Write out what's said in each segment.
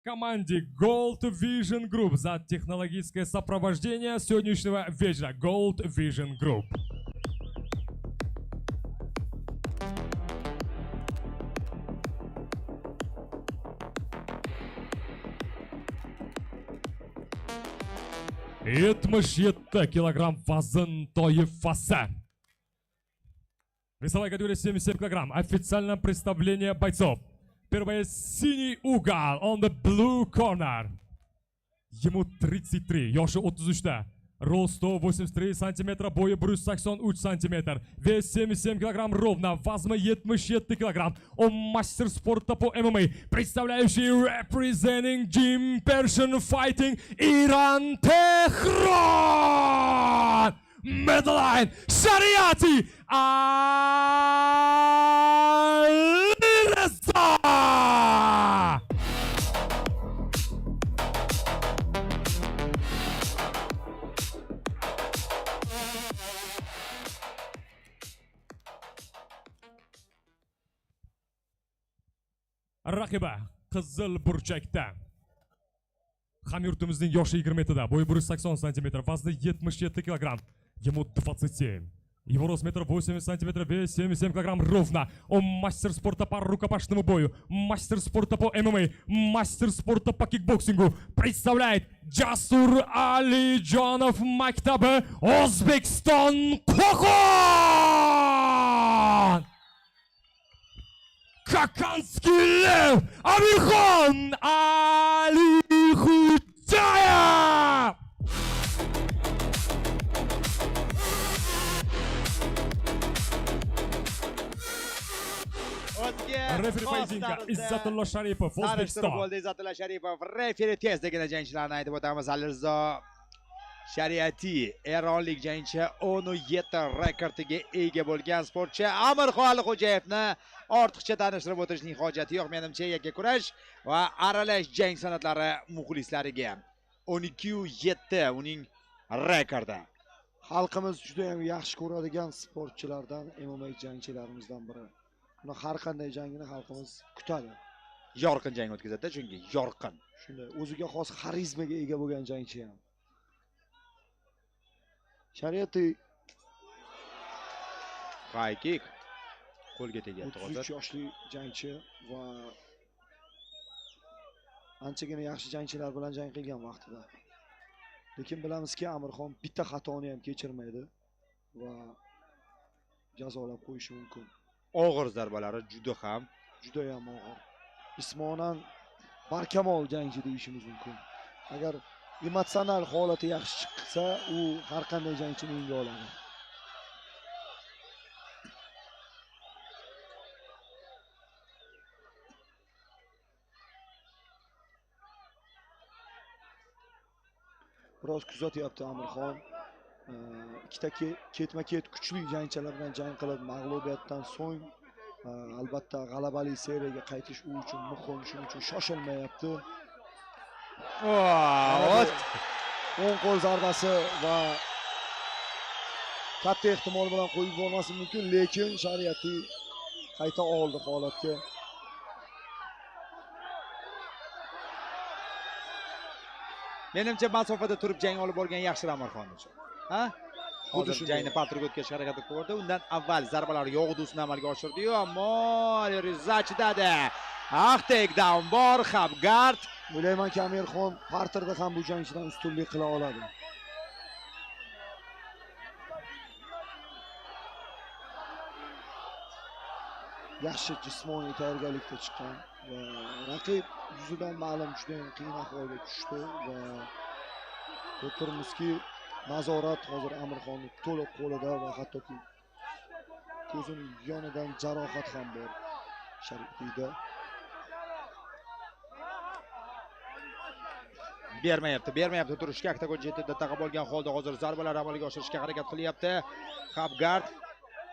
Команде Gold Vision Group за технологическое сопровождение сегодняшнего вечера. Gold Vision Group. Yetmiş yetti kilogramm vazn toifasi. Весовая категория 77 килограмм. Официальное представление бойцов. Первое, синий угол, on the blue corner. Ему 33, yoshi 33'da. Рост 183 сантиметра, boyi 183 сантиметр. Вес 77 килограмм ровно, вазма 77 килограмм. Он мастер спорта по ММА, представляющий representing Gym Persian Fighting Иран Техран. Медлайн Шариати Алиреза. Raqiba qizil burchakda. Hamyurtimizning yoshi 27da, boyi 180 сантиметров, vazni 77 килограмм. Ему 27. Его рост 1,80 сантиметра, вес 77 килограмм ровно. Он мастер спорта по рукопашному бою, мастер спорта по ММА, мастер спорта по кикбоксингу. Представляет Jasur Alijonov maktabi O'zbekiston Qo'qon! Kakanskiy Lev Amirxon Alixo'jayev! Referi poyedinka Izzatullo Sharipov, O'zbekiston. Bo'ldi Izzatullo Sharipov. Referi tezdagina jangchilarni aytib o'tamiz. Alirzo Shariati eronlik jangchi 17 rekordiga ega bo'lgan sportchi Amirxon Alixo'jayevni ortiqcha tanishtirib o'tirishning hojati yo'q. Menimcha yakka kurash va aralash jang san'atlari muxlislariga 12-7 uning rekordi. Xalqimiz juda ham yaxshi ko'radigan sportchilardan, MMA jangchilarimizdan biri. Uni har qanday jangini xalqimiz kutadi. Yorqin jang o'tkazadi, chunki yorqin. Shunday o'ziga xos xarizmaga ega bo'lgan jangchi ham. Shariati high kick qo'lga tegyapti hozir. 33 yoshli jangchi va anchagina yaxshi jangchilar bilan jang qilgan vaqtida. Lekin bilamizki, Amirxon bitta xatoni ham kechirmaydi va jazolab qo'yishi mumkin. Og'ir zarbalari juda ham og'ir. Jismonan barkamol jangchi deyishimiz mumkin. Agar emotsional holati yaxshi chiqsa, u har qanday jangchini yenga oladi. Biroz kuzatyapti Amirxon. Ikkita ketma-ket kuchli jangchilar bilan jang qilib, mag'lubiyatdan so'ng albatta g'alabali seriyaga qaytish u uchun muhim, shuning uchun shoshilmayapti. O'ng qo'l zarbasi va katta ehtimol bilan qo'yib bo'lmasligi mumkin, lekin Shariati qayta oldi holatga. Menimcha masofada turib jang olib borgan yaxshiroq Amirxon uchun. Ha? Hozir jangni paltirga o'tkazishga harakat qildi. Undan avval zarbalar yog'dusini amalga oshirdi-yu, ammo Riza chidadi. Takedown bor, Xabgard. O'ylaymanki, Amirxon parterda ham bu jangchidan ustunlik qila oladi. Yaxshi jismoniy tayyorgarlikda chiqqan va raqib yuzidan ma'lum juda ham qiyin ahvolga tushdi va ko'ribmizki, nazorat hozir Amirxonning to'liq qo'lida va hattoki ko'zining yonidan jarohat ham bor Sharipida. Bermayapti turishga. Oktagon chetida taqib olgan holda hozir zarbalar amalga oshirishga harakat qilyapti. Xabgard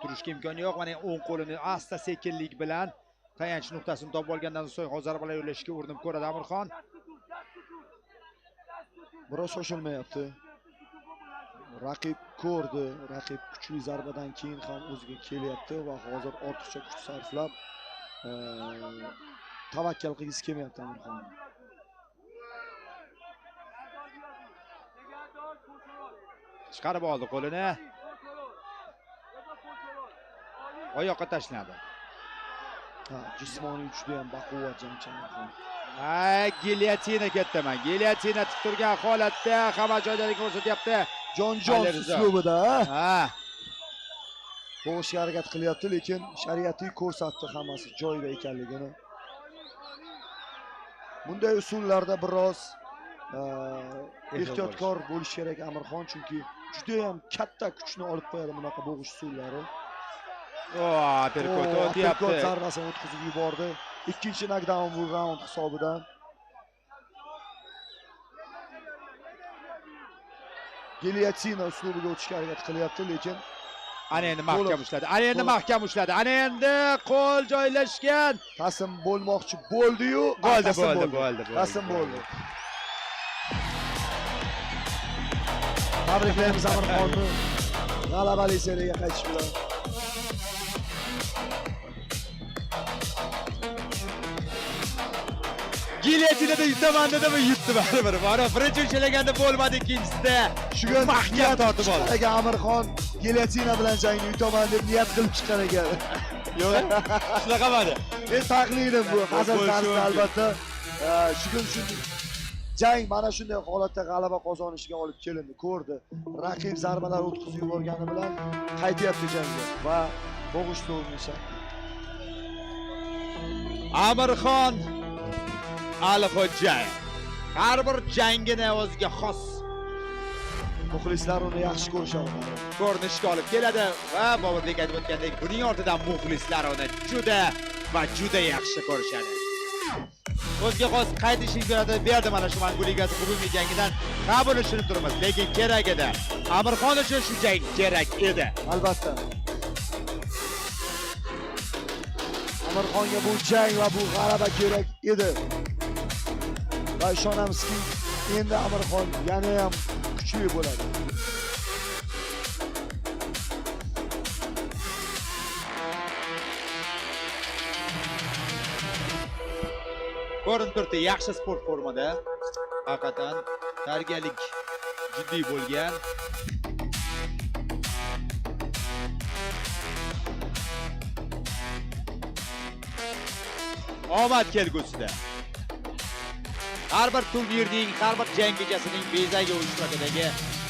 turishga imkoni yo'q. Mana o'ng qo'lini asta sekinlik bilan tayanch nuqtasini topib olgandan so'ng hozir zarbalar yo'llashga urinib ko'radi Amirxon. Biroz shoshilmayapti. Raqib ko'rdi, raqib kuchli zarbadan keyin ham o'ziga kelyapti va hozir ortiqcha kuch sarflab tavakkal qilgisi kelmayapti Amirxon. Chiqarib oldi qo'lini. Oyoqqa tashladi. Ha, jismoniy juda ham baquvvat jangchi Amirxon. Gilyotina ketdiman. Gilyotina tik turgan holatda hamma joylarga ko'rsatyapti. Jon Alirzo. uslubida Ha, bo'g'ishga harakat qilyapti, lekin shariatiy ko'rsatdi hammasi joyida ekanligini. Bunday usullarda biroz ehtiyotkor bo'lish kerak Amirxon, chunki juda ham katta kuchni olib qo'yadi bunaqa bo'g'ish usullari. perkot Uppercut o'tyapti. zarbasini o'tkazib yubordi. Ikkinchi knockdown bu raund hisobidan. Gilyotina uslubiga o'tishga harakat qilyapti, lekin Ana endi mahkam ushladi. Ana endi mahkam ushladi. Ana endi qo'l joylashgan. taslim bo'lmoqchi bo'ldi-yu, Bo'ldi. taslim bo'ldi. Tabriklaymiz Amirxonni g'alabali seriyaga qaytish bilan. Gilyotinada yutaman dedimi, yutdi baribir. Mana birinchi ushlaganda bo'lmadi, ikkinchisida Shuga mahkam tortib oldi. Agar Amirxon gilyotina bilan jangni yutaman deb niyat qilib chiqqan ekan. Yo'q, shunaqa bo'ldi. Men taxminim bu hazil Bo'lishi tarzda mumkin. albatta. Shuning uchun jang mana shunday holatda g'alaba qozonishiga olib kelindi. Ko'rdi. Raqib zarbalar o'tkazib yuborgani bilan qaytyapti jangga va bo'g'ish urinishdi. Amirxon Alixo'jayev har bir jangini o'ziga xos Muxlislar uni yaxshi ko'rishadi. ko'rinishga olib keladi va Boburbek aytib o'tgandek, buning ortidan muxlislar uni juda yaxshi ko'rishadi. O'ziga xos qaytish imkoniyati berdi mana shu Mangu Ligasi bugungi jangidan. Ha, buni tushunib turibmiz, lekin kerak edi. Amirxon uchun shu jang kerak edi. Albatta. Amirxonga bu jang va bu g'alaba kerak edi. Va ishonamizki, endi Amirxon yana ham kuchli bo'ladi. Ko'rinib turibdi, yaxshi sport formada. Haqiqatan tayyorgarlik jiddiy bo'lgan. Omad kelgusida. Har bir turnirning, har bir jang kechasining bezagi ishtirokidagi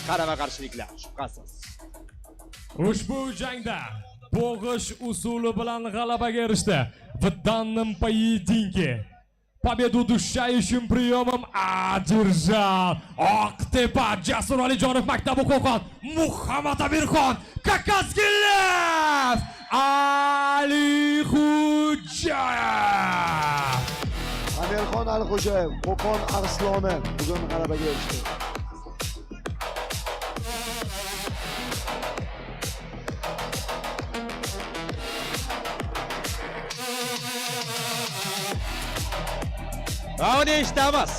qarama-qarshiliklar shubhasiz. Ushbu jangda bo'g'ish usuli bilan g'alabaga erishdi. В данном поединке победу душающим приемом одержал Oqtepa Jasur Alijonov maktabi Qo'qon Muhammad Amirxon Kakaskilev Alixo'jayev. Amirxon Alixo'jayev, Qo'qon Arsloni bugun g'alabaga erishdi. Va uni eshitamiz.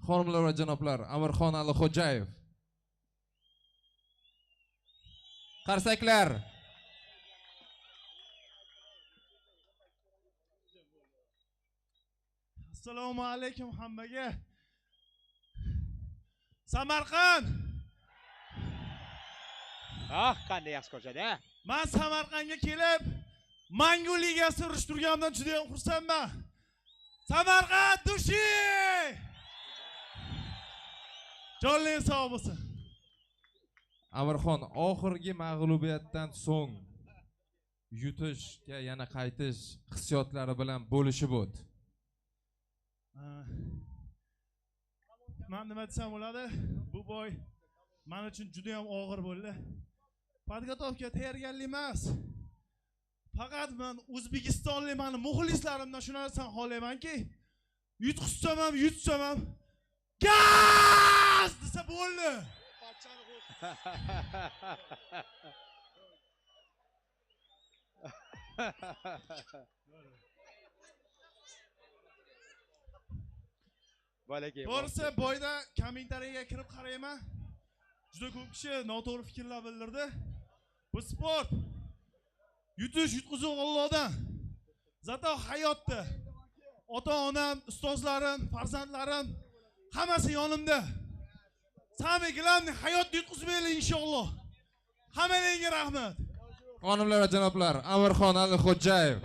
Xonimlar va janoblar, Amirxon Alixo'jayev. Qarsaklar. Assalomu alaykum hammaga. Samarqand. Qanday yaxshi ko'rishadi. Men Samarqandga kelib, Mangu Ligasi urishtirganimdan juda ham xursandman. Samarqand dushi! Jonli sog' bo'lsin. Amirxon, oxirgi mag'lubiyatdan so'ng yutishga yana qaytish hissiyotlari bilan bo'lishib o'tdi. Men nima desam bo'ladi? Bu boy men uchun juda ham og'ir bo'ldi. Podgotovka tayyorgarlik emas. Faqat men O'zbekistonlik meni muxlislarimdan shu narsani xohlaymanki, yutqizsam ham, yutsam ham gaz desa bo'ldi. Bolakay. To'g'risi boyda kommentariyaga kirib qarayman. Juda ko'p kishi noto'g'ri fikrlar bildirdi. Bu sport. Yutish yutqizuv Allohdan. Zato hayotda ota-onam, ustozlarim, farzandlarim hammasi yonimda. Samiklarni hayotda yutqizmaylik inshaalloh. Hammangizga rahmat. Xonimlar va janoblar, Amirxon Alixo'jayev